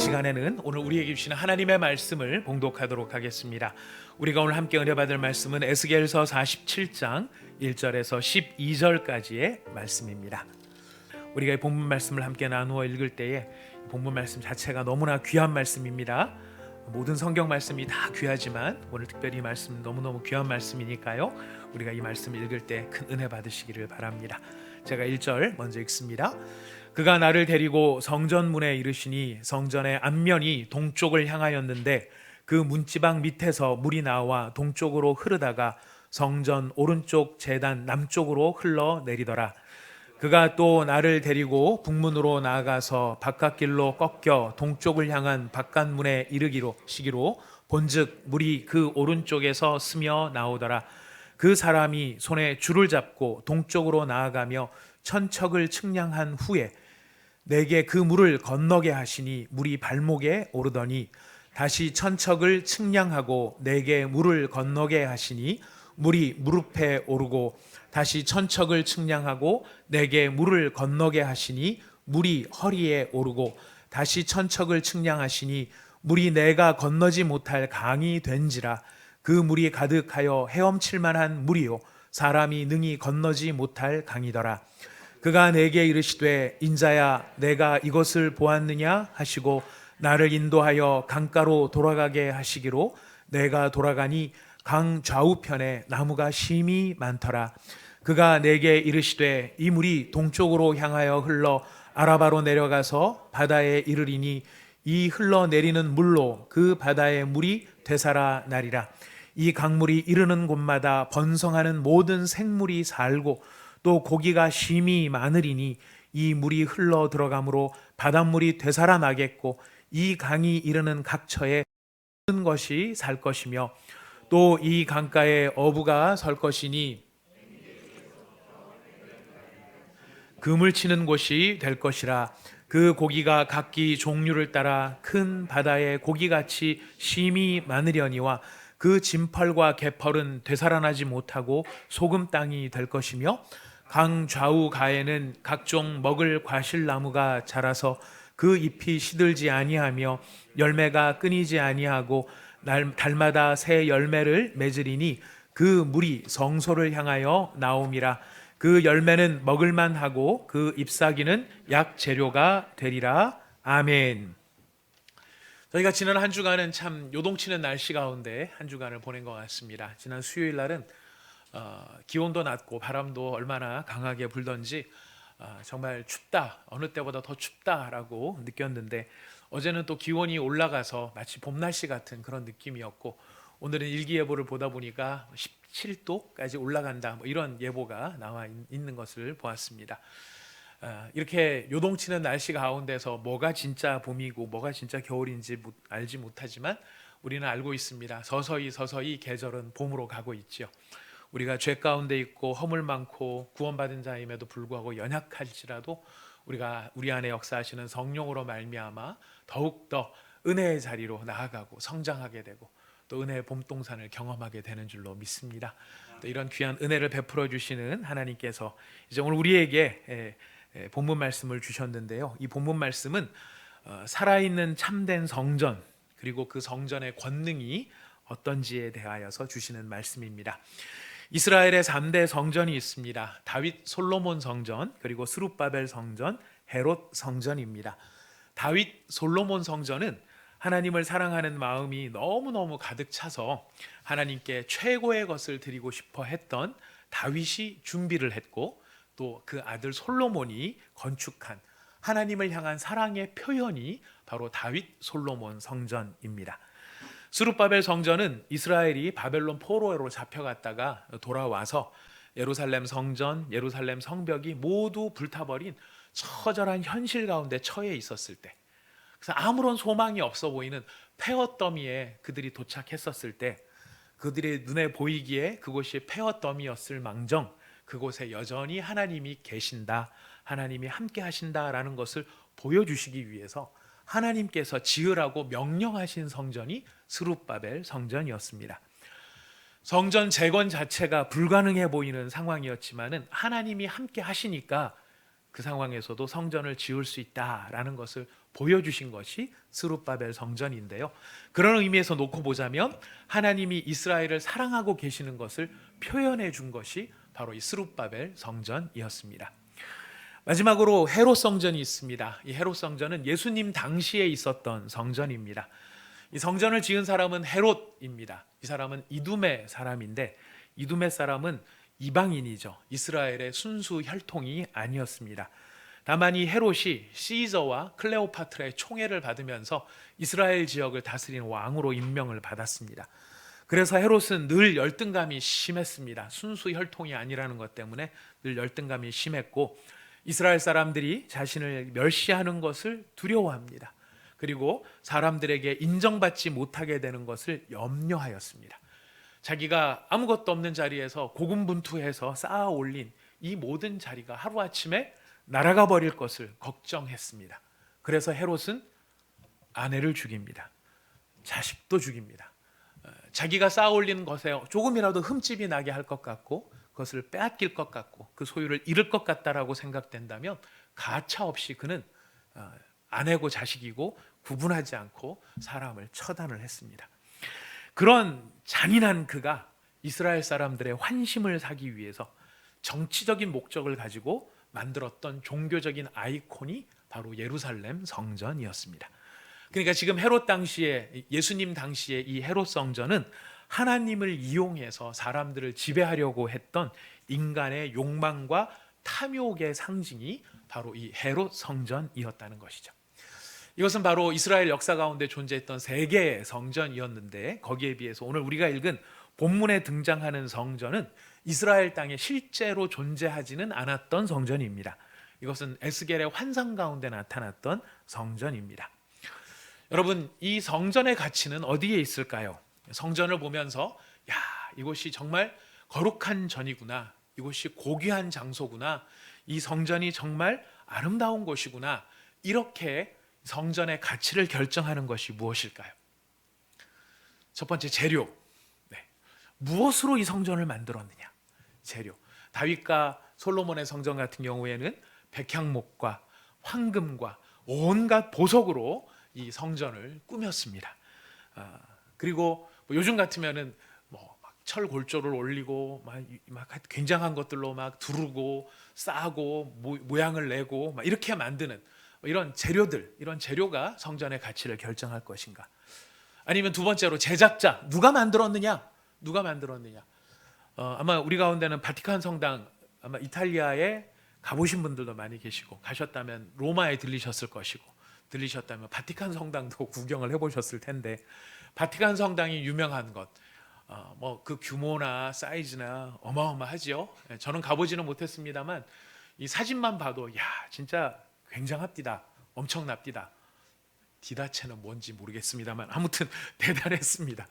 시간에는 오늘 우리에게 주시는 하나님의 말씀을 봉독하도록 하겠습니다. 우리가 오늘 함께 은혜 받을 말씀은 에스겔서 47장 1절에서 12절까지의 말씀입니다. 우리가 이 본문 말씀을 함께 나누어 읽을 때에 본문 말씀 자체가 너무나 귀한 말씀입니다. 모든 성경 말씀이 다 귀하지만 오늘 특별히 이 말씀 너무너무 귀한 말씀이니까요. 우리가 이 말씀 읽을 때 큰 은혜 받으시기를 바랍니다. 제가 1절 먼저 읽습니다. 그가 나를 데리고 성전문에 이르시니 성전의 앞면이 동쪽을 향하였는데 그 문지방 밑에서 물이 나와 동쪽으로 흐르다가 성전 오른쪽 제단 남쪽으로 흘러내리더라. 그가 또 나를 데리고 북문으로 나아가서 바깥길로 꺾여 동쪽을 향한 바깥문에 시기로 본즉 물이 그 오른쪽에서 스며 나오더라. 그 사람이 손에 줄을 잡고 동쪽으로 나아가며 천척을 측량한 후에 내게 그 물을 건너게 하시니 물이 발목에 오르더니 다시 천척을 측량하고 내게 물을 건너게 하시니 물이 무릎에 오르고 다시 천척을 측량하고 내게 물을 건너게 하시니 물이 허리에 오르고 다시 천척을 측량하시니 물이 내가 건너지 못할 강이 된지라. 그 물이 가득하여 헤엄칠 만한 물이요 사람이 능히 건너지 못할 강이더라. 그가 내게 이르시되 인자야 내가 이것을 보았느냐 하시고 나를 인도하여 강가로 돌아가게 하시기로 내가 돌아가니 강 좌우편에 나무가 심히 많더라. 그가 내게 이르시되 이 물이 동쪽으로 향하여 흘러 아라바로 내려가서 바다에 이르리니 이 흘러내리는 물로 그 바다의 물이 되살아나리라. 이 강물이 이르는 곳마다 번성하는 모든 생물이 살고 또 고기가 심히 많으리니 이 물이 흘러 들어가므로 바닷물이 되살아나겠고 이 강이 이르는 각처에 모든 것이 살 것이며 또 이 강가에 어부가 설 것이니 금을 치는 곳이 될 것이라. 그 고기가 각기 종류를 따라 큰 바다의 고기같이 심히 많으려니와 그 진펄과 개펄은 되살아나지 못하고 소금 땅이 될 것이며 강 좌우 가에는 각종 먹을 과실나무가 자라서 그 잎이 시들지 아니하며 열매가 끊이지 아니하고 달마다 새 열매를 맺으리니 그 물이 성소를 향하여 나옴이라. 그 열매는 먹을만하고 그 잎사귀는 약 재료가 되리라. 아멘. 저희가 지난 한 주간은 참 요동치는 날씨 가운데 한 주간을 보낸 것 같습니다. 지난 수요일 날은 기온도 낮고 바람도 얼마나 강하게 불던지 정말 춥다, 어느 때보다 더 춥다라고 느꼈는데 어제는 또 기온이 올라가서 마치 봄 날씨 같은 그런 느낌이었고 오늘은 일기예보를 보다 보니까 17도까지 올라간다 이런 예보가 나와 있는 것을 보았습니다. 이렇게 요동치는 날씨 가운데서 뭐가 진짜 봄이고 뭐가 진짜 겨울인지 알지 못하지만 우리는 알고 있습니다. 서서히 계절은 봄으로 가고 있죠. 우리가 죄 가운데 있고 허물 많고 구원받은 자임에도 불구하고 연약할지라도 우리가 우리 안에 역사하시는 성령으로 말미암아 더욱더 은혜의 자리로 나아가고 성장하게 되고 또 은혜의 봄동산을 경험하게 되는 줄로 믿습니다. 또 이런 귀한 은혜를 베풀어 주시는 하나님께서 이제 오늘 우리에게 본문 말씀을 주셨는데요. 이 본문 말씀은 살아있는 참된 성전 그리고 그 성전의 권능이 어떤지에 대하여서 주시는 말씀입니다. 이스라엘의 3대 성전이 있습니다. 다윗 솔로몬 성전, 그리고 스룹바벨 성전, 헤롯 성전입니다. 다윗 솔로몬 성전은 하나님을 사랑하는 마음이 너무너무 가득 차서 하나님께 최고의 것을 드리고 싶어 했던 다윗이 준비를 했고 또 그 아들 솔로몬이 건축한 하나님을 향한 사랑의 표현이 바로 다윗 솔로몬 성전입니다. 스룹바벨 성전은 이스라엘이 바벨론 포로로 잡혀갔다가 돌아와서 예루살렘 성전, 예루살렘 성벽이 모두 불타버린 처절한 현실 가운데 처해 있었을 때, 그래서 아무런 소망이 없어 보이는 폐허더미에 그들이 도착했었을 때 그들의 눈에 보이기에 그곳이 폐허더미였을 망정 그곳에 여전히 하나님이 계신다, 하나님이 함께 하신다라는 것을 보여주시기 위해서 하나님께서 지으라고 명령하신 성전이 스룹바벨 성전이었습니다. 성전 재건 자체가 불가능해 보이는 상황이었지만은 하나님이 함께 하시니까 그 상황에서도 성전을 지을 수 있다라는 것을 보여주신 것이 스룹바벨 성전인데요. 그런 의미에서 놓고 보자면 하나님이 이스라엘을 사랑하고 계시는 것을 표현해 준 것이 바로 이 스룹바벨 성전이었습니다. 마지막으로 헤롯 성전이 있습니다. 이 헤롯 성전은 예수님 당시에 있었던 성전입니다. 이 성전을 지은 사람은 헤롯입니다. 이 사람은 이두메 사람인데, 이두메 사람은 이방인이죠. 이스라엘의 순수 혈통이 아니었습니다. 다만 이 헤롯이 시저와 클레오파트라의 총애를 받으면서 이스라엘 지역을 다스리는 왕으로 임명을 받았습니다. 그래서 헤롯은 늘 열등감이 심했습니다. 순수 혈통이 아니라는 것 때문에 늘 열등감이 심했고, 이스라엘 사람들이 자신을 멸시하는 것을 두려워합니다. 그리고 사람들에게 인정받지 못하게 되는 것을 염려하였습니다. 자기가 아무것도 없는 자리에서 고군분투해서 쌓아 올린 이 모든 자리가 하루아침에 날아가 버릴 것을 걱정했습니다. 그래서 헤롯은 아내를 죽입니다. 자식도 죽입니다. 자기가 쌓아 올린 것에 조금이라도 흠집이 나게 할 것 같고, 그것을 빼앗길 것 같고, 그 소유를 잃을 것 같다라고 생각된다면 가차 없이 그는 아내고 자식이고 구분하지 않고 사람을 처단을 했습니다. 그런 잔인한 그가 이스라엘 사람들의 환심을 사기 위해서 정치적인 목적을 가지고 만들었던 종교적인 아이콘이 바로 예루살렘 성전이었습니다. 그러니까 지금 헤롯 당시에, 예수님 당시에 이 헤롯 성전은 하나님을 이용해서 사람들을 지배하려고 했던 인간의 욕망과 탐욕의 상징이 바로 이 헤롯 성전이었다는 것이죠. 이것은 바로 이스라엘 역사 가운데 존재했던 세 개의 성전이었는데, 거기에 비해서 오늘 우리가 읽은 본문에 등장하는 성전은 이스라엘 땅에 실제로 존재하지는 않았던 성전입니다. 이것은 에스겔의 환상 가운데 나타났던 성전입니다. 여러분, 이 성전의 가치는 어디에 있을까요? 성전을 보면서 야, 이곳이 정말 거룩한 전이구나, 이곳이 고귀한 장소구나, 이 성전이 정말 아름다운 곳이구나, 이렇게 성전의 가치를 결정하는 것이 무엇일까요? 첫 번째, 재료. 무엇으로 이 성전을 만들었느냐? 재료. 다윗과 솔로몬의 성전 같은 경우에는 백향목과 황금과 온갖 보석으로 이 성전을 꾸몄습니다. 그리고 요즘 같으면은 철 골조를 올리고 막 굉장한 것들로 막 두르고 싸고 모양을 내고 막 이렇게 만드는 이런 재료들, 이런 재료가 성전의 가치를 결정할 것인가? 아니면 두 번째로 제작자, 누가 만들었느냐? 누가 만들었느냐? 아마 우리 가운데는 바티칸 성당, 아마 이탈리아에 가보신 분들도 많이 계시고, 가셨다면 로마에 들리셨을 것이고, 들리셨다면 바티칸 성당도 구경을 해보셨을 텐데, 바티칸 성당이 유명한 것, 그 규모나 사이즈나 어마어마하죠. 저는 가보지는 못했습니다만 이 사진만 봐도 야, 진짜 굉장합디다, 엄청납디다. 디다체는 뭔지 모르겠습니다만 아무튼 대단했습니다.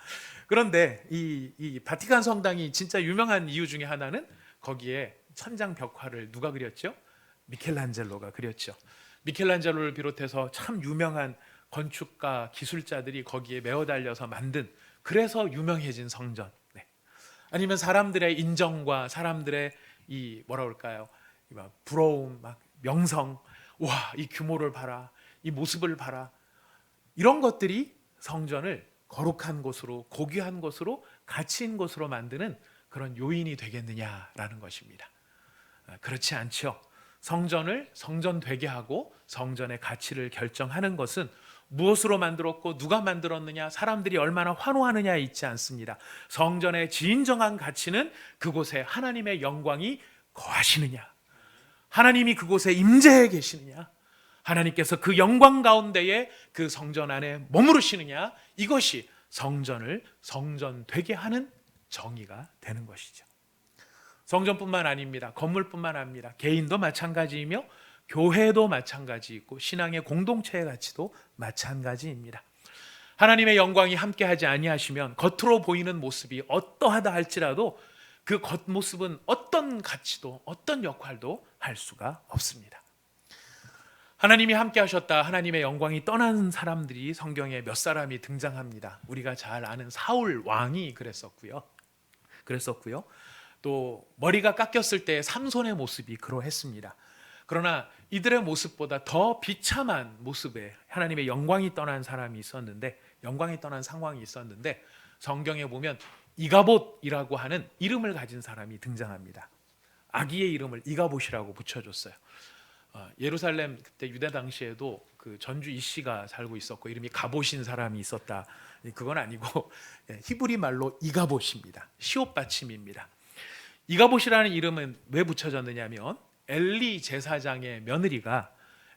그런데 이 바티칸 성당이 진짜 유명한 이유 중에 하나는 거기에 천장 벽화를 누가 그렸죠? 미켈란젤로가 그렸죠. 미켈란젤로를 비롯해서 참 유명한 건축가, 기술자들이 거기에 매어 달려서 만든, 그래서 유명해진 성전. 아니면 사람들의 인정과 사람들의 이 뭐라 그럴까요? 부러움, 막 명성, 와, 이 규모를 봐라, 이 모습을 봐라. 이런 것들이 성전을 거룩한 곳으로, 고귀한 곳으로, 가치 있는 곳으로 만드는 그런 요인이 되겠느냐라는 것입니다. 그렇지 않죠. 성전을 성전 되게 하고 성전의 가치를 결정하는 것은 무엇으로 만들었고 누가 만들었느냐, 사람들이 얼마나 환호하느냐에 있지 않습니다. 성전의 진정한 가치는 그곳에 하나님의 영광이 거하시느냐, 하나님이 그곳에 임재해 계시느냐, 하나님께서 그 영광 가운데에 그 성전 안에 머무르시느냐, 이것이 성전을 성전 되게 하는 정의가 되는 것이죠. 성전뿐만 아닙니다. 건물뿐만 아닙니다. 개인도 마찬가지이며 교회도 마찬가지이고 신앙의 공동체의 가치도 마찬가지입니다. 하나님의 영광이 함께하지 아니하시면 겉으로 보이는 모습이 어떠하다 할지라도 그 겉모습은 어떤 가치도 어떤 역할도 할 수가 없습니다. 하나님이 함께하셨다, 하나님의 영광이 떠나는 사람들이 성경에 몇 사람이 등장합니다. 우리가 잘 아는 사울 왕이 그랬었고요. 또 머리가 깎였을 때 삼손의 모습이 그러했습니다. 그러나 이들의 모습보다 더 비참한 모습에 하나님의 영광이 떠난 사람이 있었는데, 영광이 떠난 상황이 있었는데, 성경에 보면 이가봇이라고 하는 이름을 가진 사람이 등장합니다. 아기의 이름을 이가봇이라고 붙여줬어요. 예루살렘 그때 유대 당시에도 그 전주 이씨가 살고 있었고 이름이 가봇인 사람이 있었다. 그건 아니고 히브리 말로 이가봇입니다. 시옷 받침입니다. 이가봇이라는 이름은 왜 붙여졌느냐면 엘리 제사장의 며느리가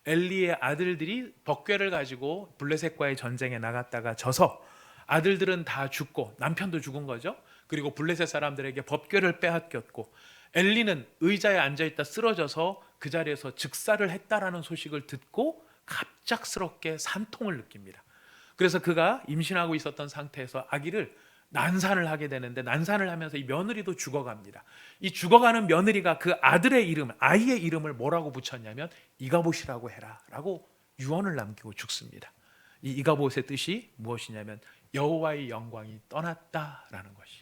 엘리의 아들들이 법궤를 가지고 블레셋과의 전쟁에 나갔다가 져서 아들들은 다 죽고 남편도 죽은 거죠. 그리고 블레셋 사람들에게 법궤를 빼앗겼고 엘리는 의자에 앉아있다 쓰러져서 그 자리에서 즉사를 했다라는 소식을 듣고 갑작스럽게 산통을 느낍니다. 그래서 그가 임신하고 있었던 상태에서 아기를 난산을 하게 되는데, 난산을 하면서 이 며느리도 죽어갑니다. 이 죽어가는 며느리가 그 아들의 이름, 아이의 이름을 뭐라고 붙였냐면 이가봇이라고 해라 라고 유언을 남기고 죽습니다. 이 이가봇의 뜻이 무엇이냐면 여호와의 영광이 떠났다라는 것이,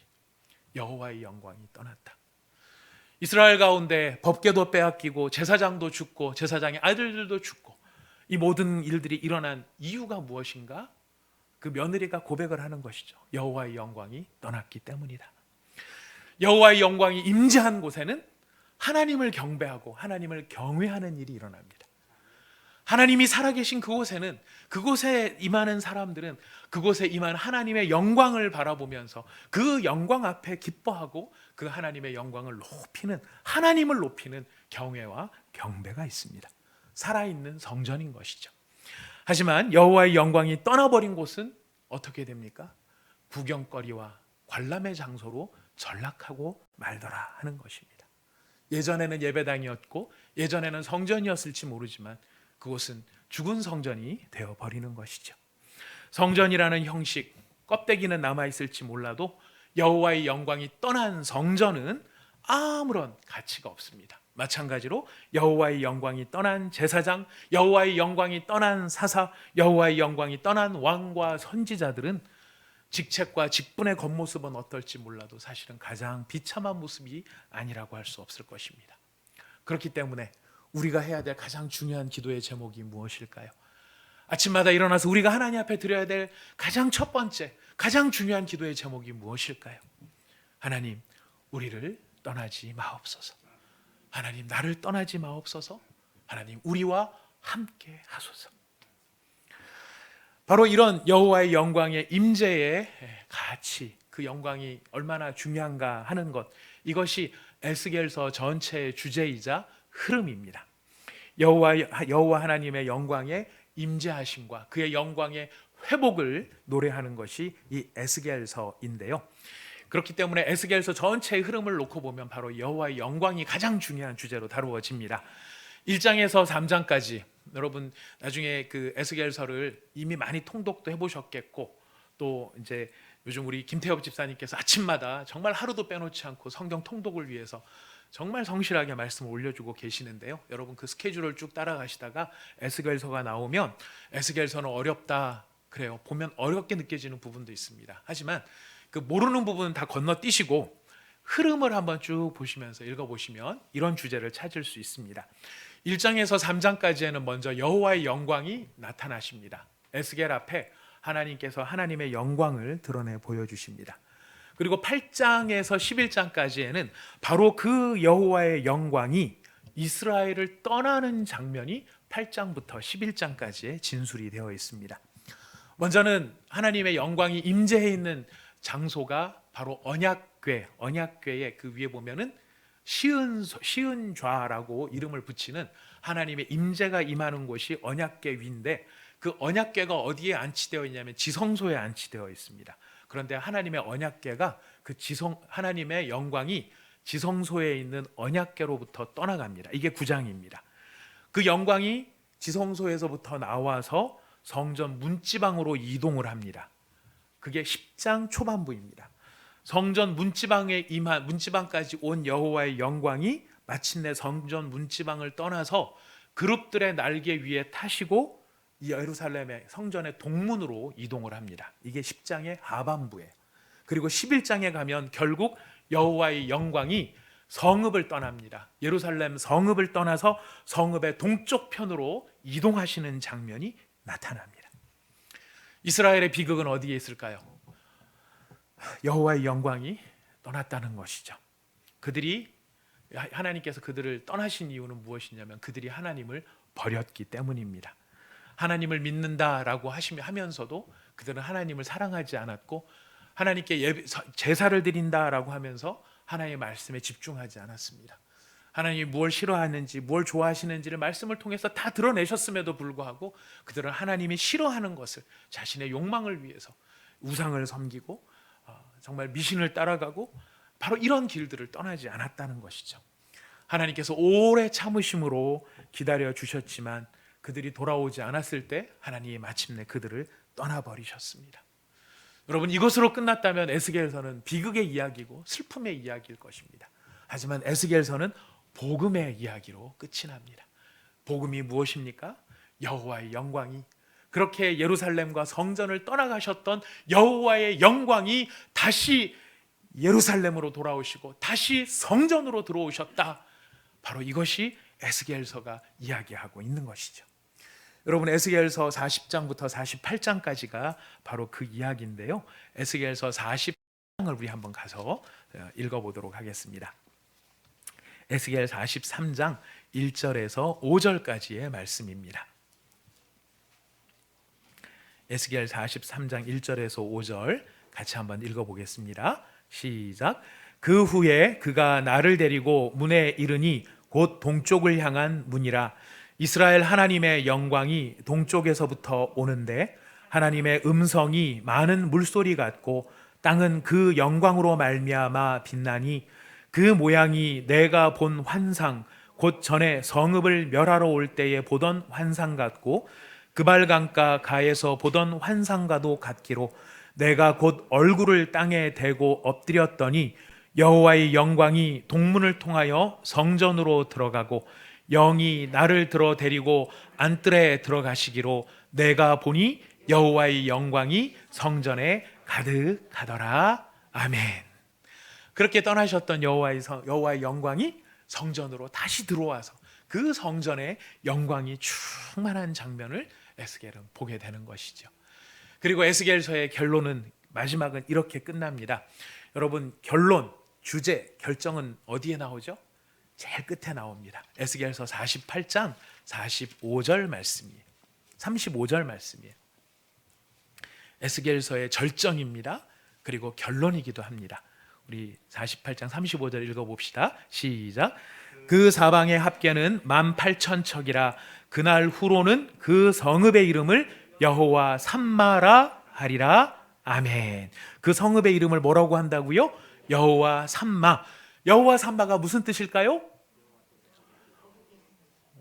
여호와의 영광이 떠났다. 이스라엘 가운데 법궤도 빼앗기고 제사장도 죽고 제사장의 아들들도 죽고 이 모든 일들이 일어난 이유가 무엇인가? 그 며느리가 고백을 하는 것이죠. 여호와의 영광이 떠났기 때문이다. 여호와의 영광이 임재한 곳에는 하나님을 경배하고 하나님을 경외하는 일이 일어납니다. 하나님이 살아계신 그곳에는, 그곳에 임하는 사람들은 그곳에 임한 하나님의 영광을 바라보면서 그 영광 앞에 기뻐하고 그 하나님의 영광을 높이는, 하나님을 높이는 경외와 경배가 있습니다. 살아있는 성전인 것이죠. 하지만 여호와의 영광이 떠나버린 곳은 어떻게 됩니까? 구경거리와 관람의 장소로 전락하고 말더라 하는 것입니다. 예전에는 예배당이었고 예전에는 성전이었을지 모르지만 그곳은 죽은 성전이 되어버리는 것이죠. 성전이라는 형식, 껍데기는 남아있을지 몰라도 여호와의 영광이 떠난 성전은 아무런 가치가 없습니다. 마찬가지로 여호와의 영광이 떠난 제사장, 여호와의 영광이 떠난 사사, 여호와의 영광이 떠난 왕과 선지자들은 직책과 직분의 겉모습은 어떨지 몰라도 사실은 가장 비참한 모습이 아니라고 할 수 없을 것입니다. 그렇기 때문에 우리가 해야 될 가장 중요한 기도의 제목이 무엇일까요? 아침마다 일어나서 우리가 하나님 앞에 드려야 될 가장 첫 번째, 가장 중요한 기도의 제목이 무엇일까요? 하나님, 우리를 떠나지 마옵소서. 하나님, 나를 떠나지 마옵소서. 하나님, 우리와 함께 하소서. 바로 이런 여호와의 영광의 임재의 가치, 그 영광이 얼마나 중요한가 하는 것, 이것이 에스겔서 전체의 주제이자 흐름입니다. 여호와 하나님의 영광의 임재하심과 그의 영광의 회복을 노래하는 것이 이 에스겔서인데요. 그렇기 때문에 에스겔서 전체의 흐름을 놓고 보면 바로 여호와의 영광이 가장 중요한 주제로 다루어집니다. 1장에서 3장까지 여러분 나중에 그 에스겔서를 이미 많이 통독도 해보셨겠고, 또 이제 요즘 우리 김태엽 집사님께서 아침마다 정말 하루도 빼놓지 않고 성경 통독을 위해서 정말 성실하게 말씀을 올려주고 계시는데요. 여러분 그 스케줄을 쭉 따라가시다가 에스겔서가 나오면 에스겔서는 어렵다 그래요. 보면 어렵게 느껴지는 부분도 있습니다. 하지만 그 모르는 부분은 다 건너뛰시고 흐름을 한번 쭉 보시면서 읽어보시면 이런 주제를 찾을 수 있습니다. 1장에서 3장까지에는 먼저 여호와의 영광이 나타나십니다. 에스겔 앞에 하나님께서 하나님의 영광을 드러내 보여주십니다. 그리고 8장에서 11장까지에는 바로 그 여호와의 영광이 이스라엘을 떠나는 장면이 8장부터 11장까지의 진술이 되어 있습니다. 먼저는 하나님의 영광이 임재해 있는 장소가 바로 언약궤의 그 위에 보면은 시은좌라고 이름을 붙이는 하나님의 임재가 임하는 곳이 언약궤 위인데, 그 언약궤가 어디에 안치되어 있냐면 지성소에 안치되어 있습니다. 그런데 하나님의 언약궤가 하나님의 영광이 지성소에 있는 언약궤로부터 떠나갑니다. 이게 9장입니다. 그 영광이 지성소에서부터 나와서 성전 문지방으로 이동을 합니다. 그게 10장 초반부입니다. 성전 문지방까지 온 여호와의 영광이 마침내 성전 문지방을 떠나서 그룹들의 날개 위에 타시고 예루살렘의 성전의 동문으로 이동을 합니다. 이게 10장의 하반부예요. 그리고 11장에 가면 결국 여호와의 영광이 성읍을 떠납니다. 예루살렘 성읍을 떠나서 성읍의 동쪽 편으로 이동하시는 장면이 나타납니다. 이스라엘의 비극은 어디에 있을까요? 여호와의 영광이 떠났다는 것이죠. 하나님께서 그들을 떠나신 이유는 무엇이냐면 그들이 하나님을 버렸기 때문입니다. 하나님을 믿는다라고 하면서도 그들은 하나님을 사랑하지 않았고, 하나님께 제사를 드린다라고 하면서 하나님의 말씀에 집중하지 않았습니다. 하나님이 무엇을 싫어하는지, 무엇을 좋아하시는지를 말씀을 통해서 다 드러내셨음에도 불구하고 그들은 하나님이 싫어하는 것을, 자신의 욕망을 위해서 우상을 섬기고 정말 미신을 따라가고, 바로 이런 길들을 떠나지 않았다는 것이죠. 하나님께서 오래 참으심으로 기다려 주셨지만 그들이 돌아오지 않았을 때 하나님이 마침내 그들을 떠나버리셨습니다. 여러분, 이것으로 끝났다면 에스겔서는 비극의 이야기고 슬픔의 이야기일 것입니다. 하지만 에스겔서는 복음의 이야기로 끝이 납니다. 복음이 무엇입니까? 여호와의 영광이, 그렇게 예루살렘과 성전을 떠나가셨던 여호와의 영광이 다시 예루살렘으로 돌아오시고 다시 성전으로 들어오셨다. 바로 이것이 에스겔서가 이야기하고 있는 것이죠. 여러분, 에스겔서 40장부터 48장까지가 바로 그 이야기인데요. 에스겔서 40장을 우리 한번 가서 읽어보도록 하겠습니다. 에스겔 43장 1절에서 5절까지의 말씀입니다. 에스겔 43장 1절에서 5절 같이 한번 읽어보겠습니다. 시작. 그 후에 그가 나를 데리고 문에 이르니 곧 동쪽을 향한 문이라. 이스라엘 하나님의 영광이 동쪽에서부터 오는데 하나님의 음성이 많은 물소리 같고 땅은 그 영광으로 말미암아 빛나니 그 모양이 내가 본 환상, 곧 전에 성읍을 멸하러 올 때에 보던 환상 같고 그발강가 가에서 보던 환상과도 같기로 내가 곧 얼굴을 땅에 대고 엎드렸더니 여호와의 영광이 동문을 통하여 성전으로 들어가고 영이 나를 들어 데리고 안뜰에 들어가시기로 내가 보니 여호와의 영광이 성전에 가득하더라. 아멘. 그렇게 떠나셨던 여호와의 영광이 성전으로 다시 들어와서 그 성전의 영광이 충만한 장면을 에스겔은 보게 되는 것이죠. 그리고 에스겔서의 결론은, 마지막은 이렇게 끝납니다. 여러분, 결론, 주제, 결정은 어디에 나오죠? 제일 끝에 나옵니다. 에스겔서 48장 45절 말씀이에요. 35절 말씀이에요. 에스겔서의 절정입니다. 그리고 결론이기도 합니다. 우리 48장 35절 읽어봅시다. 시작. 그 사방의 합계는 18,000척이라. 그날 후로는 그 성읍의 이름을 여호와 삼마라 하리라. 아멘. 그 성읍의 이름을 뭐라고 한다고요? 여호와 삼마. 여호와 삼마가 무슨 뜻일까요?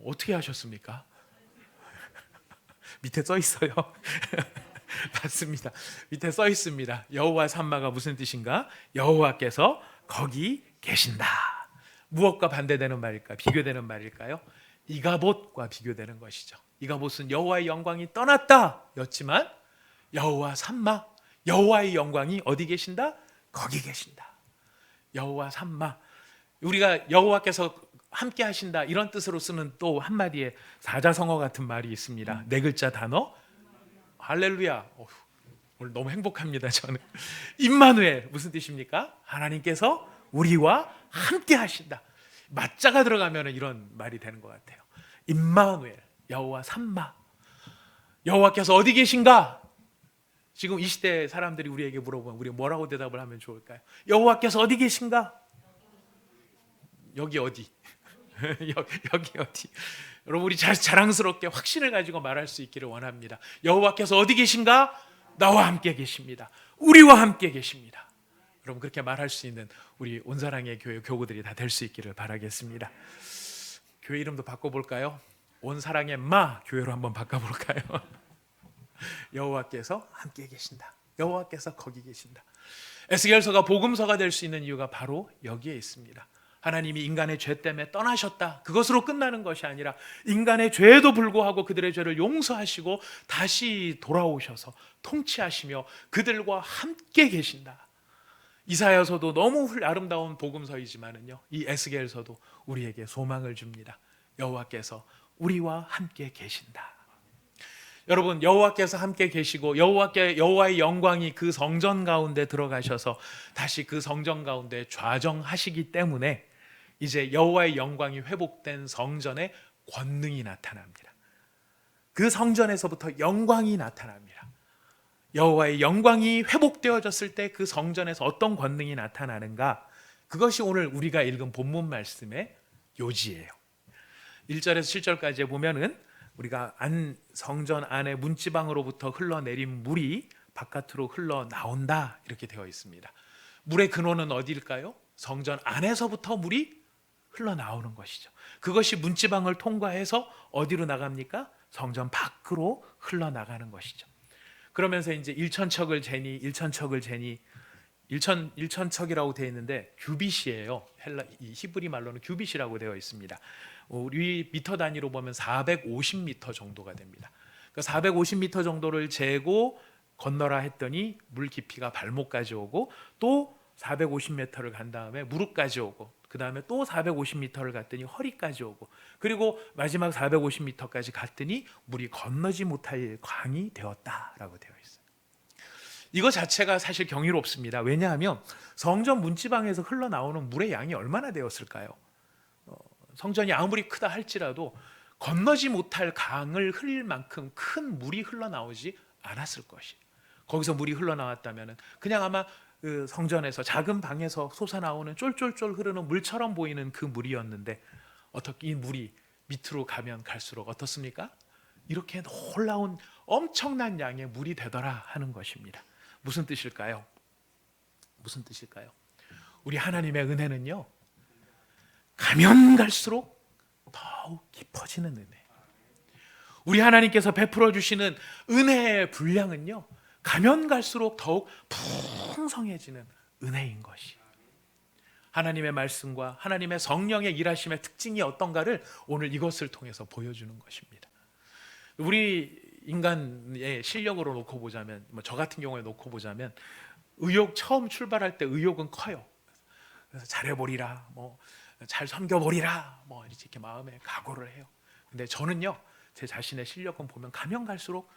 어떻게 하셨습니까? 밑에 써 있어요. 맞습니다. 밑에 써 있습니다. 여호와 삼마가 무슨 뜻인가? 여호와께서 거기 계신다. 무엇과 반대되는 말일까? 비교되는 말일까요? 이가봇과 비교되는 것이죠. 이가봇은 여호와의 영광이 떠났다 였지만 여호와 삼마, 여호와의 영광이 어디 계신다? 거기 계신다. 여호와 삼마, 우리가 여호와께서 함께 하신다 이런 뜻으로 쓰는 또 한마디의 사자성어 같은 말이 있습니다. 네 글자 단어, 할렐루야. 오늘 너무 행복합니다. 저는 임마누엘, 무슨 뜻입니까? 하나님께서 우리와 함께 하신다. 맞자가 들어가면 이런 말이 되는 것 같아요. 임마누엘, 여호와 삼마. 여호와께서 어디 계신가? 지금 이 시대 사람들이 우리에게 물어보면 우리 뭐라고 대답을 하면 좋을까요? 여호와께서 어디 계신가? 여기 어디? 여기 어디? 여러분, 우리 자랑스럽게 확신을 가지고 말할 수 있기를 원합니다. 여호와께서 어디 계신가? 나와 함께 계십니다. 우리와 함께 계십니다. 여러분, 그렇게 말할 수 있는 우리 온사랑의 교회 교구들이 다 될 수 있기를 바라겠습니다. 교회 이름도 바꿔볼까요? 온사랑의 마 교회로 한번 바꿔볼까요? 여호와께서 함께 계신다. 여호와께서 거기 계신다. 에스겔서가 복음서가 될 수 있는 이유가 바로 여기에 있습니다. 하나님이 인간의 죄 때문에 떠나셨다. 그것으로 끝나는 것이 아니라 인간의 죄에도 불구하고 그들의 죄를 용서하시고 다시 돌아오셔서 통치하시며 그들과 함께 계신다. 이사야서도 너무 아름다운 복음서이지만은요, 이 에스겔서도 우리에게 소망을 줍니다. 여호와께서 우리와 함께 계신다. 여러분, 여호와께서 함께 계시고 여호와의 영광이 그 성전 가운데 들어가셔서 다시 그 성전 가운데 좌정하시기 때문에 이제 여호와의 영광이 회복된 성전에 권능이 나타납니다. 그 성전에서부터 영광이 나타납니다. 여호와의 영광이 회복되어졌을 때 그 성전에서 어떤 권능이 나타나는가? 그것이 오늘 우리가 읽은 본문 말씀의 요지예요. 1절에서 7절까지 보면은 우리가 성전 안에 문지방으로부터 흘러내린 물이 바깥으로 흘러나온다 이렇게 되어 있습니다. 물의 근원은 어디일까요? 성전 안에서부터 물이 흘러나오는 것이죠. 그것이 문지방을 통과해서 어디로 나갑니까? 성전 밖으로 흘러나가는 것이죠. 그러면서 이제 1천척을 재니 1천척이라고 되어 있는데 규빗이에요. 이 히브리 말로는 규빗이라고 되어 있습니다. 우리 미터 단위로 보면 450m 정도가 됩니다. 그러니까 450m 정도를 재고 건너라 했더니 물 깊이가 발목까지 오고 또 450m를 간 다음에 무릎까지 오고 그 다음에 또 450m를 갔더니 허리까지 오고 그리고 마지막 450m까지 갔더니 물이 건너지 못할 강이 되었다라고 되어 있어요. 이거 자체가 사실 경이롭습니다. 왜냐하면 성전 문지방에서 흘러나오는 물의 양이 얼마나 되었을까요? 성전이 아무리 크다 할지라도 건너지 못할 강을 흘릴 만큼 큰 물이 흘러나오지 않았을 것이에요. 거기서 물이 흘러나왔다면 그냥 아마 그 성전에서 작은 방에서 솟아나오는 쫄쫄쫄 흐르는 물처럼 보이는 그 물이었는데 어떻게 이 물이 밑으로 가면 갈수록 어떻습니까? 이렇게 놀라운 엄청난 양의 물이 되더라 하는 것입니다. 무슨 뜻일까요? 무슨 뜻일까요? 우리 하나님의 은혜는요, 가면 갈수록 더욱 깊어지는 은혜. 우리 하나님께서 베풀어 주시는 은혜의 분량은요, 가면 갈수록 더욱 풍성해지는 은혜인 것이. 하나님의 말씀과 하나님의 성령의 일하심의 특징이 어떤가를 오늘 이것을 통해서 보여주는 것입니다. 우리 인간의 실력으로 놓고 보자면, 저 같은 경우에 놓고 보자면, 처음 출발할 때 의욕은 커요. 그래서 잘해보리라, 잘 섬겨보리라, 이렇게 마음에 각오를 해요. 근데 저는요, 제 자신의 실력은 보면 가면 갈수록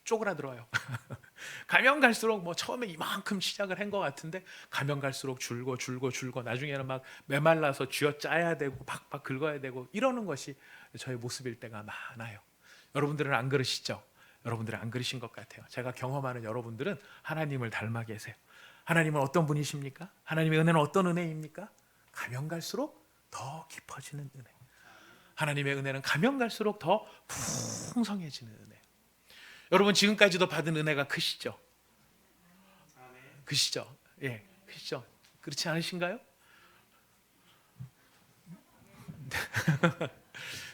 쪼그라들어요. 가면 갈수록 처음에 이만큼 시작을 한 것 같은데 가면 갈수록 줄고 나중에는 막 메말라서 쥐어짜야 되고 박박 긁어야 되고 이러는 것이 저의 모습일 때가 많아요. 여러분들은 안 그러시죠? 여러분들은 안 그러신 것 같아요. 제가 경험하는 여러분들은 하나님을 닮아 계세요. 하나님은 어떤 분이십니까? 하나님의 은혜는 어떤 은혜입니까? 가면 갈수록 더 깊어지는 은혜. 하나님의 은혜는 가면 갈수록 더 풍성해지는 은혜. 여러분 지금까지도 받은 은혜가 크시죠? 크시죠? 예, 크시죠? 그렇지 않으신가요?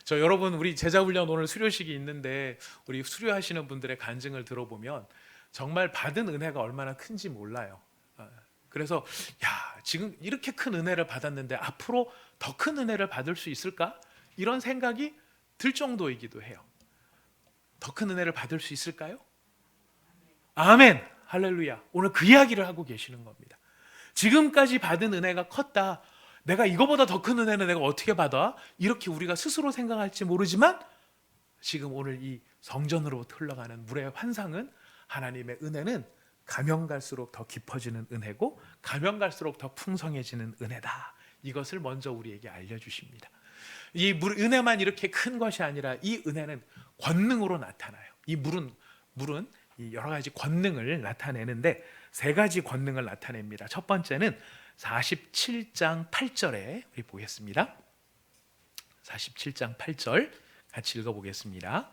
저 여러분 우리 제자훈련 오늘 수료식이 있는데 우리 수료하시는 분들의 간증을 들어보면 정말 받은 은혜가 얼마나 큰지 몰라요. 그래서 지금 이렇게 큰 은혜를 받았는데 앞으로 더 큰 은혜를 받을 수 있을까? 이런 생각이 들 정도이기도 해요. 더 큰 은혜를 받을 수 있을까요? 아멘, 할렐루야. 오늘 그 이야기를 하고 계시는 겁니다. 지금까지 받은 은혜가 컸다. 내가 이거보다 더 큰 은혜는 내가 어떻게 받아? 이렇게 우리가 스스로 생각할지 모르지만 지금 오늘 이 성전으로부터 흘러가는 물의 환상은 하나님의 은혜는 가면 갈수록 더 깊어지는 은혜고 가면 갈수록 더 풍성해지는 은혜다. 이것을 먼저 우리에게 알려주십니다. 이 은혜만 이렇게 큰 것이 아니라 이 은혜는 권능으로 나타나요. 이 물은 이 여러 가지 권능을 나타내는데 세 가지 권능을 나타냅니다. 첫 번째는 47장 8절에 우리 보겠습니다. 47장 8절 같이 읽어보겠습니다.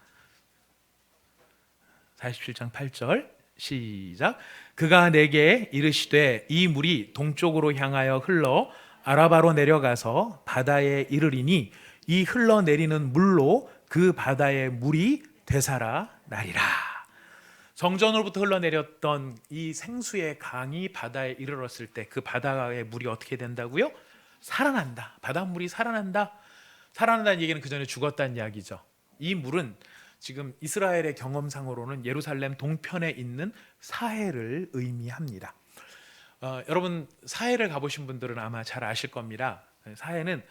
47장 8절 시작. 그가 내게 이르시되 이 물이 동쪽으로 향하여 흘러 아라바로 내려가서 바다에 이르리니 이 흘러내리는 물로 그 바다의 물이 되살아 나리라. 성전으로부터 흘러내렸던 이 생수의 강이 바다에 이르렀을 때 그 바다의 물이 어떻게 된다고요? 살아난다. 바닷물이 살아난다. 살아난다는 얘기는 그 전에 죽었다는 이야기죠. 이 물은 지금 이스라엘의 경험상으로는 예루살렘 동편에 있는 사해를 의미합니다. 여러분 사해를 가보신 분들은 아마 잘 아실 겁니다. 사해는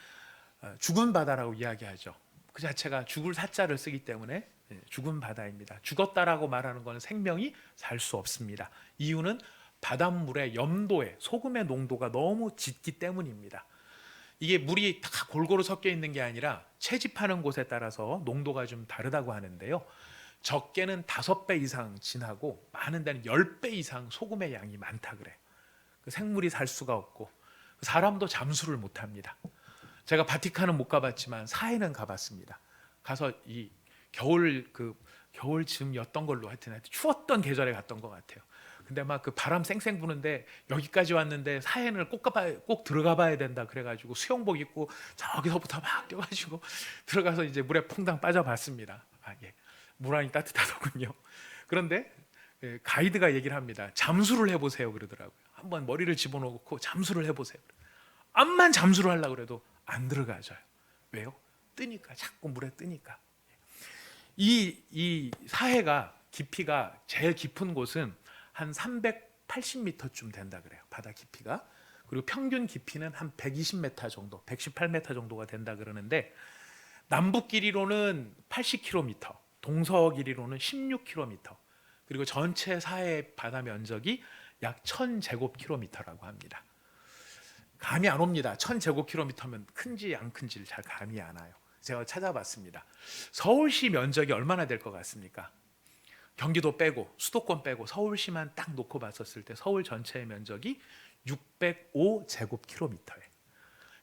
죽은 바다라고 이야기하죠. 그 자체가 죽을 사자를 쓰기 때문에 죽은 바다입니다. 죽었다라고 말하는 것은 생명이 살 수 없습니다. 이유는 바닷물의 염도에 소금의 농도가 너무 짙기 때문입니다. 이게 물이 다 골고루 섞여 있는 게 아니라 채집하는 곳에 따라서 농도가 좀 다르다고 하는데요. 적게는 5배 이상 진하고 많은 데는 10배 이상 소금의 양이 많다 그래요. 생물이 살 수가 없고 사람도 잠수를 못합니다. 제가 바티칸은 못 가봤지만 사해는 가봤습니다. 가서 이 겨울쯤이었던 걸로 하여튼 추웠던 계절에 갔던 것 같아요. 근데 막 그 바람 쌩쌩 부는데 여기까지 왔는데 사해는 꼭 들어가 봐야 된다 그래가지고 수영복 입고 저기서부터 막 뛰어가지고 들어가서 이제 물에 퐁당 빠져봤습니다. 물안이 따뜻하더군요. 그런데 가이드가 얘기를 합니다. 잠수를 해보세요 그러더라고요. 한번 머리를 집어넣고 잠수를 해보세요. 암만 잠수를 하려고 그래도 안 들어가져요. 왜요? 뜨니까, 자꾸 물에 뜨니까. 이 사해가 깊이가 제일 깊은 곳은 한 380m쯤 된다 그래요. 바다 깊이가. 그리고 평균 깊이는 한 120m 정도, 118m 정도가 된다 그러는데 남북 길이로는 80km, 동서 길이로는 16km. 그리고 전체 사해 바다 면적이 약 1000제곱킬로미터라고 합니다. 감이 안 옵니다. 1000제곱킬로미터면 큰지 안 큰지를 잘 감이 안 와요. 제가 찾아봤습니다. 서울시 면적이 얼마나 될 것 같습니까? 경기도 빼고 수도권 빼고 서울시만 딱 놓고 봤었을 때 서울 전체의 면적이 605제곱킬로미터예요.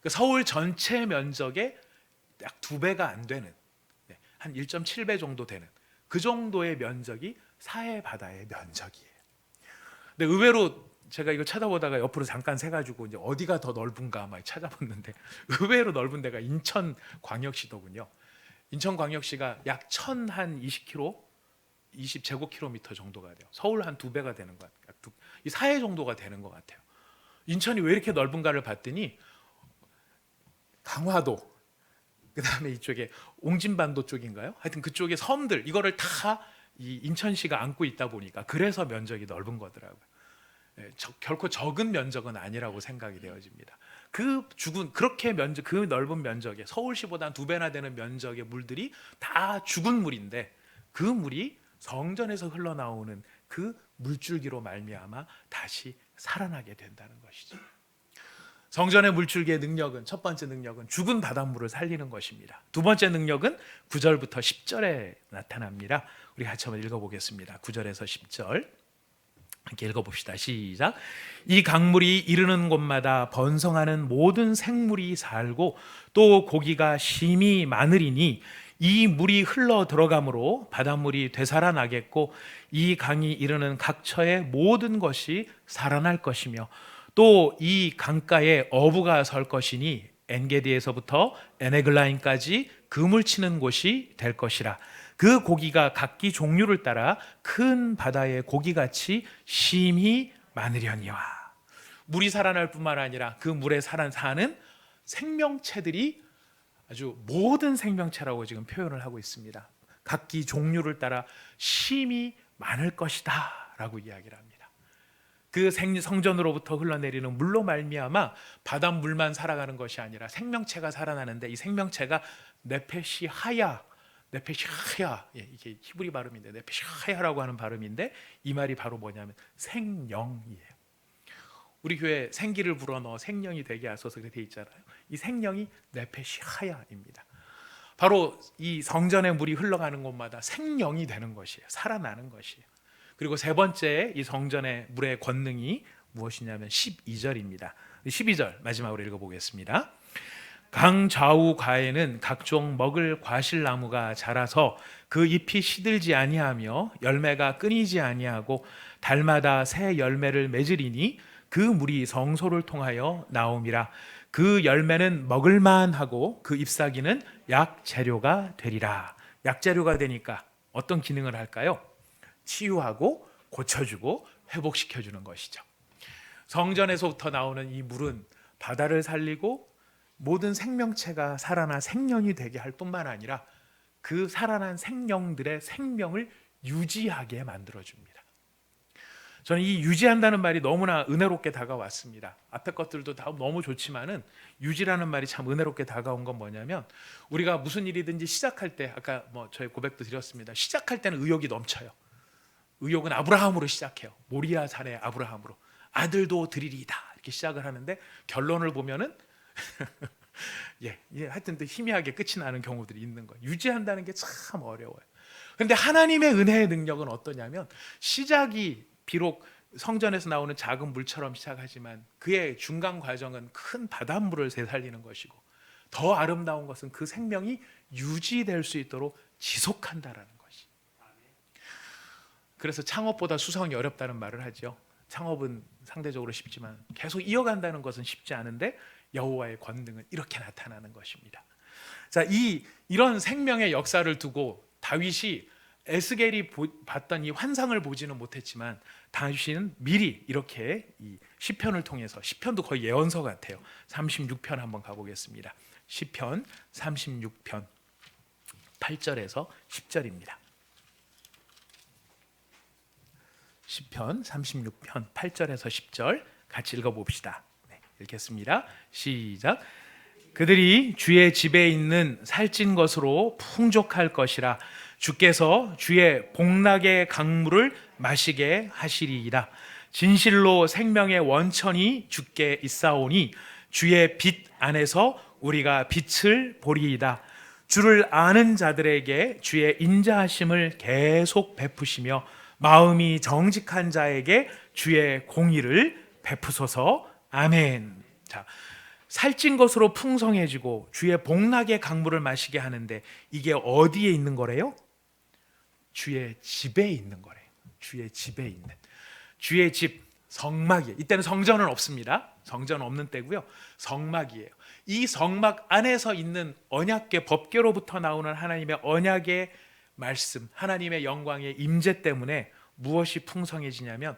서울 전체 면적의 약 2배가 안 되는, 한 1.7배 정도 되는 그 정도의 면적이 사해 바다의 면적이에요. 근데 의외로 제가 이거 찾아보다가 옆으로 잠깐 세가지고 이제 어디가 더 넓은가 막 찾아봤는데 의외로 넓은 데가 인천광역시더군요. 인천광역시가 약 1020km, 20제곱킬로미터 정도가 돼요. 서울 한 2배가 되는 것 같아요. 이 사해 정도가 되는 것 같아요. 인천이 왜 이렇게 넓은가를 봤더니 강화도, 그 다음에 이쪽에 옹진반도 쪽인가요? 하여튼 그쪽에 섬들 이거를 다 이 인천시가 안고 있다 보니까 그래서 면적이 넓은 거더라고요. 결코 적은 면적은 아니라고 생각이 되어집니다. 그렇게 그 넓은 면적에 서울시보다 한 2배나 되는 면적의 물들이 다 죽은 물인데 그 물이 성전에서 흘러나오는 그 물줄기로 말미암아 다시 살아나게 된다는 것이죠. 성전의 물줄기의 능력은, 첫 번째 능력은 죽은 바닷물을 살리는 것입니다. 두 번째 능력은 9절부터 10절에 나타납니다. 우리 같이 한번 읽어보겠습니다. 9절에서 10절 함께 읽어봅시다. 시작. 이 강물이 이르는 곳마다 번성하는 모든 생물이 살고 또 고기가 심히 많으리니 이 물이 흘러 들어가므로 바닷물이 되살아나겠고 이 강이 이르는 각처의 모든 것이 살아날 것이며 또 이 강가에 어부가 설 것이니 엔게디에서부터 에네글라임까지 그물 치는 곳이 될 것이라. 그 고기가 각기 종류를 따라 큰 바다의 고기같이 심히 많으려니와. 물이 살아날 뿐만 아니라 그 물에 사는 생명체들이 아주 모든 생명체라고 지금 표현을 하고 있습니다. 각기 종류를 따라 심히 많을 것이다 라고 이야기를 합니다. 그 성전으로부터 흘러내리는 물로 말미암아 바닷물만 살아가는 것이 아니라 생명체가 살아나는데 이 생명체가 네페시하야, 이게 히브리 발음인데 네페시하야라고 하는 발음인데 이 말이 바로 뭐냐면 생령이에요. 우리 교회 생기를 불어넣어 생령이 되게 하소서 그렇게 돼 있잖아요. 이 생령이 네페시하야입니다. 바로 이 성전의 물이 흘러가는 곳마다 생령이 되는 것이에요. 살아나는 것이에요. 그리고 세 번째 이 성전의 물의 권능이 무엇이냐면 12절입니다. 12절 마지막으로 읽어보겠습니다. 강 좌우 가에는 각종 먹을 과실나무가 자라서 그 잎이 시들지 아니하며 열매가 끊이지 아니하고 달마다 새 열매를 맺으리니 그 물이 성소를 통하여 나옴이라. 그 열매는 먹을만하고 그 잎사귀는 약재료가 되리라. 약재료가 되니까 어떤 기능을 할까요? 치유하고 고쳐주고 회복시켜주는 것이죠. 성전에서부터 나오는 이 물은 바다를 살리고 모든 생명체가 살아나 생명이 되게 할 뿐만 아니라 그 살아난 생명들의 생명을 유지하게 만들어줍니다. 저는 이 유지한다는 말이 너무나 은혜롭게 다가왔습니다. 앞에 것들도 다 너무 좋지만은 유지라는 말이 참 은혜롭게 다가온 건 뭐냐면, 우리가 무슨 일이든지 시작할 때, 아까 저희 고백도 드렸습니다. 시작할 때는 의욕이 넘쳐요. 의욕은 아브라함으로 시작해요. 모리아 산의 아브라함으로. 아들도 드리리이다 이렇게 시작을 하는데, 결론을 보면은 하여튼 또 희미하게 끝이 나는 경우들이 있는 거예요. 유지한다는 게 참 어려워요. 그런데 하나님의 은혜의 능력은 어떠냐면, 시작이 비록 성전에서 나오는 작은 물처럼 시작하지만 그의 중간 과정은 큰 바닷물을 새살리는 것이고, 더 아름다운 것은 그 생명이 유지될 수 있도록 지속한다라는 것이. 그래서 창업보다 수성이 어렵다는 말을 하죠. 창업은 상대적으로 쉽지만 계속 이어간다는 것은 쉽지 않은데, 여호와의 권능은 이렇게 나타나는 것입니다. 자, 이런 생명의 역사를 두고 다윗이 에스겔이 봤던 이 환상을 보지는 못했지만, 다윗은 미리 이렇게 이 시편을 통해서, 시편도 거의 예언서 같아요. 36편 한번 가보겠습니다. 시편 36편 8절에서 10절입니다. 시편 36편 8절에서 10절 같이 읽어봅시다. 네, 읽겠습니다. 시작. 그들이 주의 집에 있는 살찐 것으로 풍족할 것이라. 주께서 주의 복락의 강물을 마시게 하시리이다. 진실로 생명의 원천이 주께 있사오니 주의 빛 안에서 우리가 빛을 보리이다. 주를 아는 자들에게 주의 인자하심을 계속 베푸시며 마음이 정직한 자에게 주의 공의를 베푸소서. 아멘. 자, 살찐 것으로 풍성해지고 주의 복락의 강물을 마시게 하는데, 이게 어디에 있는 거래요? 주의 집에 있는 거래요. 주의 집에 있는, 주의 집, 성막이에요. 이때는 성전은 없습니다. 성전 없는 때고요. 성막이에요. 이 성막 안에서 있는 언약궤, 법궤로부터 나오는 하나님의 언약의 말씀, 하나님의 영광의 임재 때문에 무엇이 풍성해지냐면,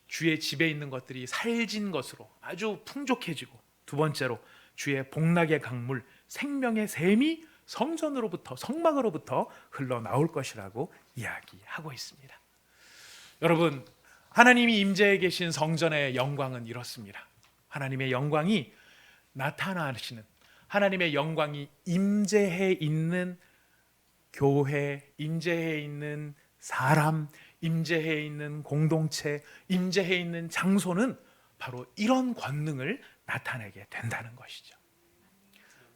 주의 집에 있는 것들이 살진 것으로 아주 풍족해지고, 두 번째로 주의 복락의 강물, 생명의 샘이 성전으로부터, 성막으로부터 흘러나올 것이라고 이야기하고 있습니다. 여러분, 하나님이 임재해 계신 성전의 영광은 이렇습니다. 하나님의 영광이 나타나시는, 하나님의 영광이 임재해 있는 교회, 임재해 있는 사람, 임재해 있는 공동체, 임재해 있는 장소는 바로 이런 권능을 나타내게 된다는 것이죠.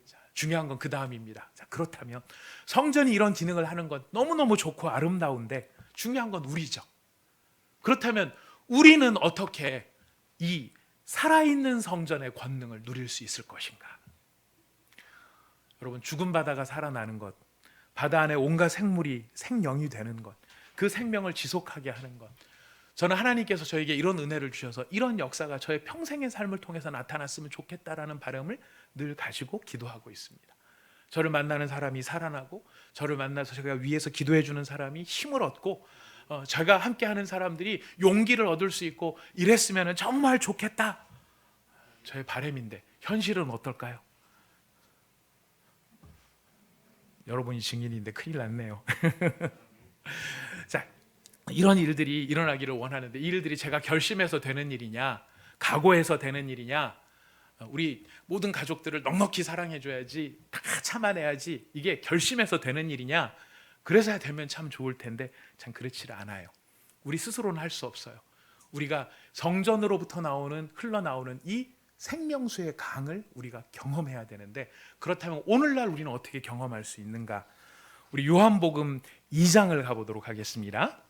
자, 중요한 건 그 다음입니다. 자, 그렇다면 성전이 이런 기능을 하는 건 너무너무 좋고 아름다운데, 중요한 건 우리죠. 그렇다면 우리는 어떻게 이 살아있는 성전의 권능을 누릴 수 있을 것인가? 여러분, 죽은 바다가 살아나는 것, 바다 안에 온갖 생물이 생명이 되는 것, 그 생명을 지속하게 하는 것, 저는 하나님께서 저에게 이런 은혜를 주셔서 이런 역사가 저의 평생의 삶을 통해서 나타났으면 좋겠다라는 바람을 늘 가지고 기도하고 있습니다. 저를 만나는 사람이 살아나고, 저를 만나서 제가 위해서 기도해 주는 사람이 힘을 얻고, 제가 함께하는 사람들이 용기를 얻을 수 있고, 이랬으면 정말 좋겠다, 저의 바람인데 현실은 어떨까요? 여러분이 증인인데 큰일 났네요. 자, 이런 일들이 일어나기를 원하는데, 이 일들이 제가 결심해서 되는 일이냐, 각오해서 되는 일이냐, 우리 모든 가족들을 넉넉히 사랑해줘야지, 다 참아내야지, 이게 결심해서 되는 일이냐, 그래서야 되면 참 좋을 텐데 참 그렇지 않아요. 우리 스스로는 할 수 없어요. 우리가 성전으로부터 흘러나오는 이 생명수의 강을 우리가 경험해야 되는데, 그렇다면 오늘날 우리는 어떻게 경험할 수 있는가? 우리 요한복음 2장을 가보도록 하겠습니다.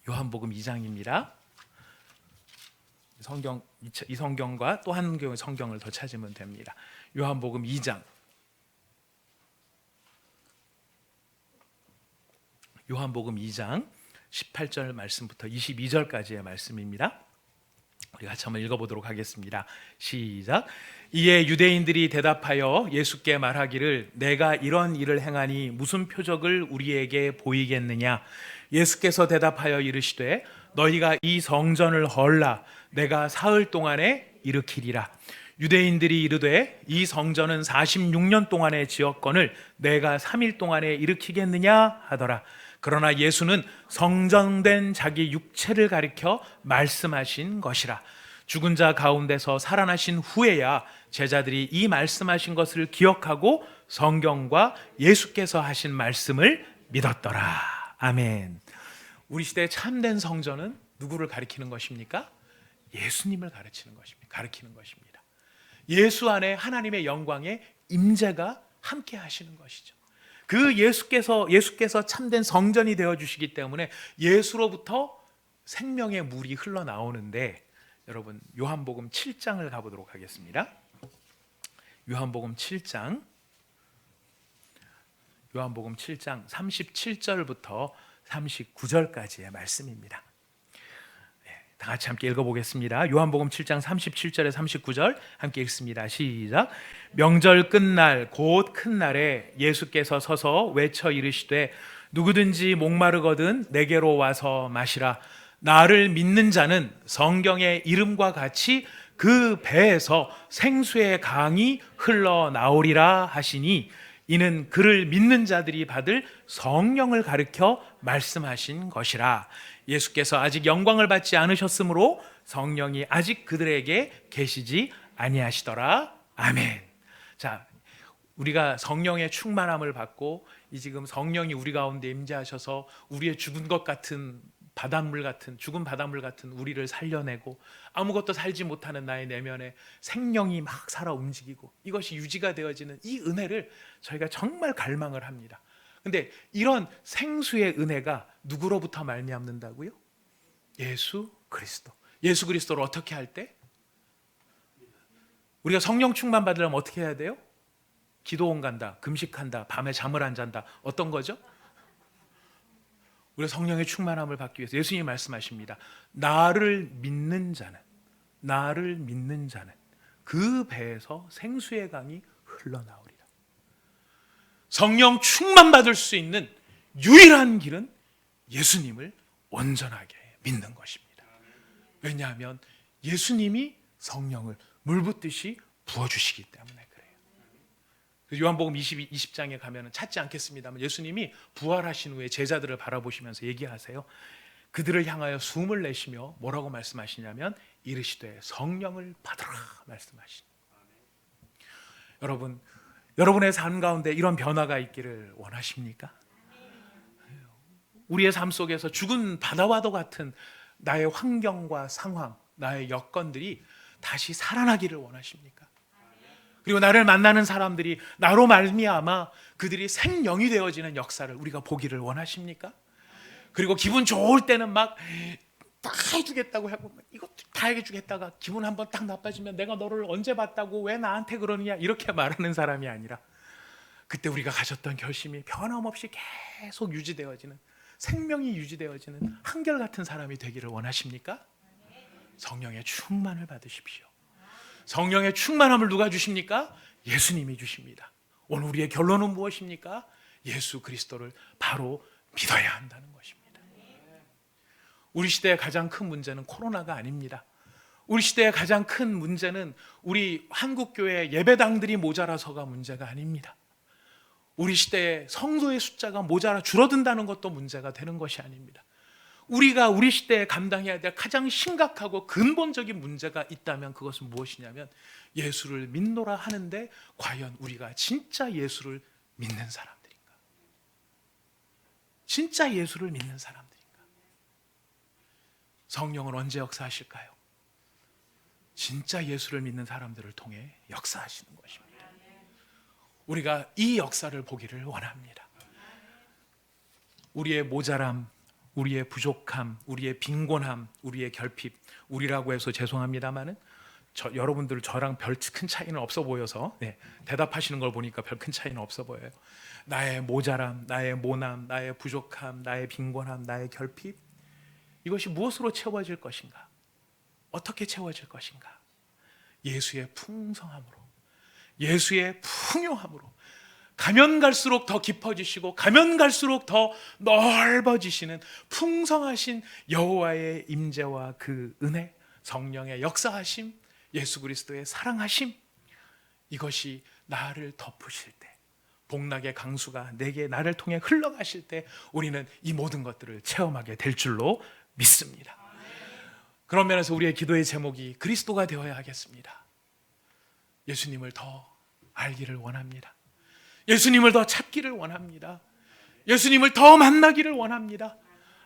요한복음 2장입니다. 이 성경과 또 한 경우의 성경을 더 찾으면 됩니다. 요한복음 2장. 요한복음 2장 18절 말씀부터 22절까지의 말씀입니다. 우리 같이 한번 읽어보도록 하겠습니다. 시작. 이에 유대인들이 대답하여 예수께 말하기를, 내가 이런 일을 행하니 무슨 표적을 우리에게 보이겠느냐? 예수께서 대답하여 이르시되, 너희가 이 성전을 헐라 내가 사흘 동안에 일으키리라. 유대인들이 이르되, 이 성전은 46년 동안에 지었거늘 내가 3일 동안에 일으키겠느냐 하더라. 그러나 예수는 성전된 자기 육체를 가리켜 말씀하신 것이라. 죽은 자 가운데서 살아나신 후에야 제자들이 이 말씀하신 것을 기억하고 성경과 예수께서 하신 말씀을 믿었더라. 아멘. 우리 시대의 참된 성전은 누구를 가리키는 것입니까? 예수님을 가리키는 것입니다. 예수 안에 하나님의 영광의 임재가 함께 하시는 것이죠. 그 예수께서 참된 성전이 되어 주시기 때문에 예수로부터 생명의 물이 흘러나오는데, 여러분 요한복음 7장을 가보도록 하겠습니다. 요한복음 7장 37절부터 39절까지의 말씀입니다. 다 같이 함께 읽어보겠습니다. 요한복음 7장 37절에 39절 함께 읽습니다. 시작. 명절 끝날 곧 큰 날에 예수께서 서서 외쳐 이르시되 누구든지 목마르거든 내게로 와서 마시라. 나를 믿는 자는 성경의 이름과 같이 그 배에서 생수의 강이 흘러나오리라 하시니, 이는 그를 믿는 자들이 받을 성령을 가리켜 말씀하신 것이라. 예수께서 아직 영광을 받지 않으셨으므로 성령이 아직 그들에게 계시지 아니하시더라. 아멘. 자, 우리가 성령의 충만함을 받고 이 지금 성령이 우리 가운데 임재하셔서 우리의 죽은 바닷물 같은 우리를 살려내고 아무것도 살지 못하는 나의 내면에 생명이 막 살아 움직이고 이것이 유지가 되어지는 이 은혜를 저희가 정말 갈망을 합니다. 근데 이런 생수의 은혜가 누구로부터 말미암는다고요? 예수 그리스도를 어떻게 할 때? 우리가 성령 충만 받으려면 어떻게 해야 돼요? 기도원 간다, 금식한다, 밤에 잠을 안 잔다. 어떤 거죠? 우리가 성령의 충만함을 받기 위해서 예수님이 말씀하십니다. 나를 믿는 자는 그 배에서 생수의 강이 흘러나오리라. 성령 충만 받을 수 있는 유일한 길은 예수님을 온전하게 믿는 것입니다. 왜냐하면 예수님이 성령을 물 붓듯이 부어주시기 때문에 그래요. 요한복음 20장에 가면 찾지 않겠습니다만 예수님이 부활하신 후에 제자들을 바라보시면서 얘기하세요. 그들을 향하여 숨을 내쉬며 뭐라고 말씀하시냐면 이르시되 성령을 받으라 말씀하시니. 여러분의 삶 가운데 이런 변화가 있기를 원하십니까? 우리의 삶 속에서 죽은 바다와도 같은 나의 환경과 상황, 나의 여건들이 다시 살아나기를 원하십니까? 그리고 나를 만나는 사람들이 나로 말미암아 그들이 생명이 되어지는 역사를 우리가 보기를 원하십니까? 그리고 기분 좋을 때는 막 다 해주겠다고 하고 이것도 다 해주겠다가 기분 한번 딱 나빠지면 내가 너를 언제 봤다고 왜 나한테 그러느냐 이렇게 말하는 사람이 아니라, 그때 우리가 가졌던 결심이 변함없이 계속 유지되어지는, 생명이 유지되어지는 한결같은 사람이 되기를 원하십니까? 성령의 충만을 받으십시오. 성령의 충만함을 누가 주십니까? 예수님이 주십니다. 오늘 우리의 결론은 무엇입니까? 예수 그리스도를 바로 믿어야 한다는 것입니다. 우리 시대의 가장 큰 문제는 코로나가 아닙니다. 우리 시대의 가장 큰 문제는 우리 한국교회 예배당들이 모자라서가 문제가 아닙니다. 우리 시대의 성도의 숫자가 모자라 줄어든다는 것도 문제가 되는 것이 아닙니다. 우리가 우리 시대에 감당해야 될 가장 심각하고 근본적인 문제가 있다면 그것은 무엇이냐면 예수를 믿노라 하는데 과연 우리가 진짜 예수를 믿는 사람들인가? 진짜 예수를 믿는 사람들인가? 성령은 언제 역사하실까요? 진짜 예수를 믿는 사람들을 통해 역사하시는 것입니다. 우리가 이 역사를 보기를 원합니다. 우리의 모자람, 우리의 부족함, 우리의 빈곤함, 우리의 결핍, 우리라고 해서 죄송합니다마는 여러분들 저랑 별 큰 차이는 없어 보여서 대답하시는 걸 보니까 별 큰 차이는 없어 보여요. 나의 모자람, 나의 모남, 나의 부족함, 나의 빈곤함, 나의 결핍, 이것이 무엇으로 채워질 것인가? 어떻게 채워질 것인가? 예수의 풍성함으로, 예수의 풍요함으로 가면 갈수록 더 깊어지시고 가면 갈수록 더 넓어지시는 풍성하신 여호와의 임재와 그 은혜, 성령의 역사하심, 예수 그리스도의 사랑하심, 이것이 나를 덮으실 때, 복락의 강수가 내게 나를 통해 흘러가실 때 우리는 이 모든 것들을 체험하게 될 줄로 믿습니다. 그런 면에서 우리의 기도의 제목이 그리스도가 되어야 하겠습니다. 예수님을 더 알기를 원합니다. 예수님을 더 찾기를 원합니다. 예수님을 더 만나기를 원합니다.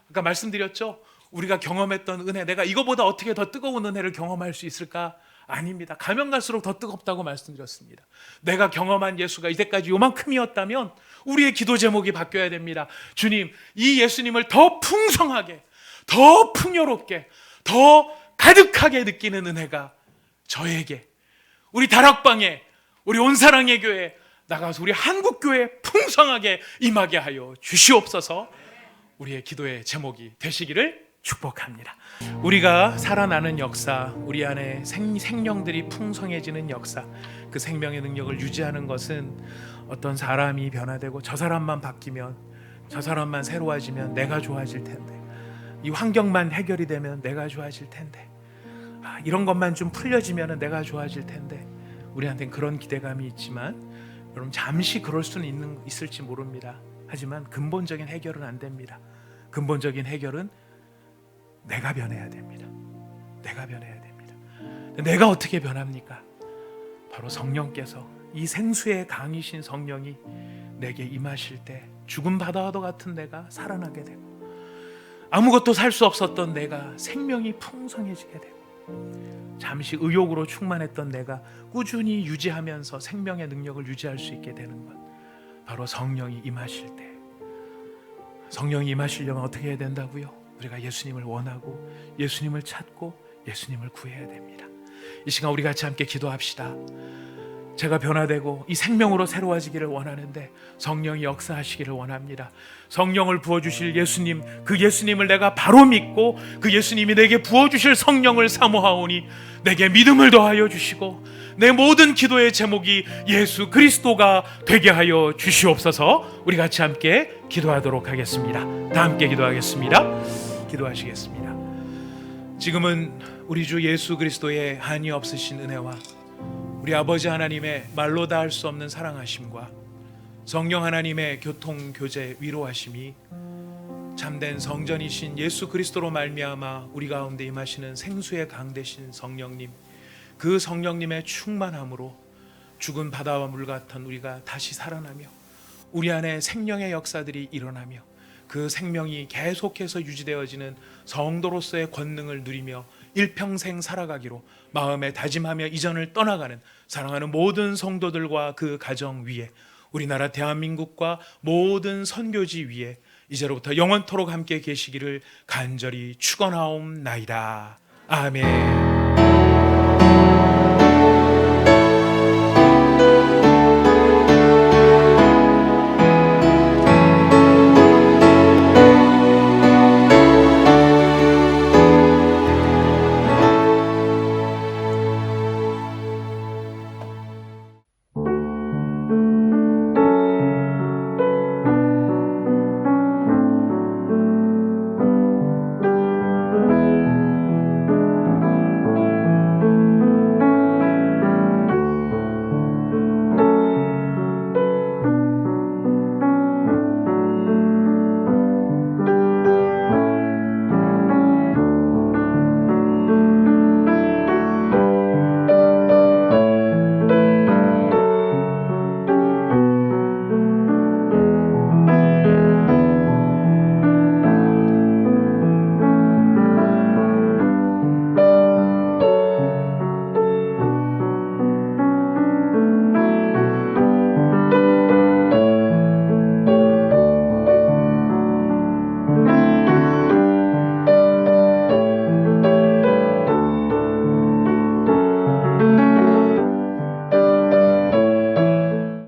아까 말씀드렸죠? 우리가 경험했던 은혜, 내가 이거보다 어떻게 더 뜨거운 은혜를 경험할 수 있을까? 아닙니다. 가면 갈수록 더 뜨겁다고 말씀드렸습니다. 내가 경험한 예수가 이때까지 요만큼이었다면 우리의 기도 제목이 바뀌어야 됩니다. 주님, 이 예수님을 더 풍성하게, 더 풍요롭게, 더 가득하게 느끼는 은혜가 저에게, 우리 다락방에, 우리 온사랑의 교회 나가서 우리 한국교회에 풍성하게 임하게 하여 주시옵소서. 우리의 기도의 제목이 되시기를 축복합니다. 우리가 살아나는 역사, 우리 안에 생명들이 풍성해지는 역사, 그 생명의 능력을 유지하는 것은 어떤 사람이 변화되고 저 사람만 바뀌면, 저 사람만 새로워지면 내가 좋아질 텐데, 이 환경만 해결이 되면 내가 좋아질 텐데, 이런 것만 좀 풀려지면 내가 좋아질 텐데, 우리한테는 그런 기대감이 있지만 여러분, 잠시 그럴 수는 있을지 모릅니다. 하지만 근본적인 해결은 안 됩니다. 근본적인 해결은 내가 변해야 됩니다. 내가 변해야 됩니다. 내가 어떻게 변합니까? 바로 성령께서, 이 생수의 강이신 성령이 내게 임하실 때 죽은 바다와 같은 내가 살아나게 되고, 아무것도 살 수 없었던 내가 생명이 풍성해지게 되고, 잠시 의욕으로 충만했던 내가 꾸준히 유지하면서 생명의 능력을 유지할 수 있게 되는 것, 바로 성령이 임하실 때. 성령이 임하시려면 어떻게 해야 된다고요? 우리가 예수님을 원하고 예수님을 찾고 예수님을 구해야 됩니다. 이 시간 우리 같이 함께 기도합시다. 제가 변화되고 이 생명으로 새로워지기를 원하는데 성령이 역사하시기를 원합니다. 성령을 부어주실 예수님, 그 예수님을 내가 바로 믿고 그 예수님이 내게 부어주실 성령을 사모하오니 내게 믿음을 더하여 주시고 내 모든 기도의 제목이 예수 그리스도가 되게 하여 주시옵소서. 우리 같이 함께 기도하도록 하겠습니다. 다 함께 기도하겠습니다. 기도하시겠습니다. 지금은 우리 주 예수 그리스도의 한이 없으신 은혜와 우리 아버지 하나님의 말로 다 할 수 없는 사랑하심과 성령 하나님의 교통, 교제, 위로하심이 참된 성전이신 예수 그리스도로 말미암아 우리 가운데 임하시는 생수의 강 되신 성령님, 그 성령님의 충만함으로 죽은 바다와 물 같은 우리가 다시 살아나며 우리 안에 생명의 역사들이 일어나며 그 생명이 계속해서 유지되어지는 성도로서의 권능을 누리며 일평생 살아가기로 마음에 다짐하며 이전을 떠나가는 사랑하는 모든 성도들과 그 가정 위에, 우리나라 대한민국과 모든 선교지 위에 이제로부터 영원토록 함께 계시기를 간절히 축원하옵나이다. 아멘.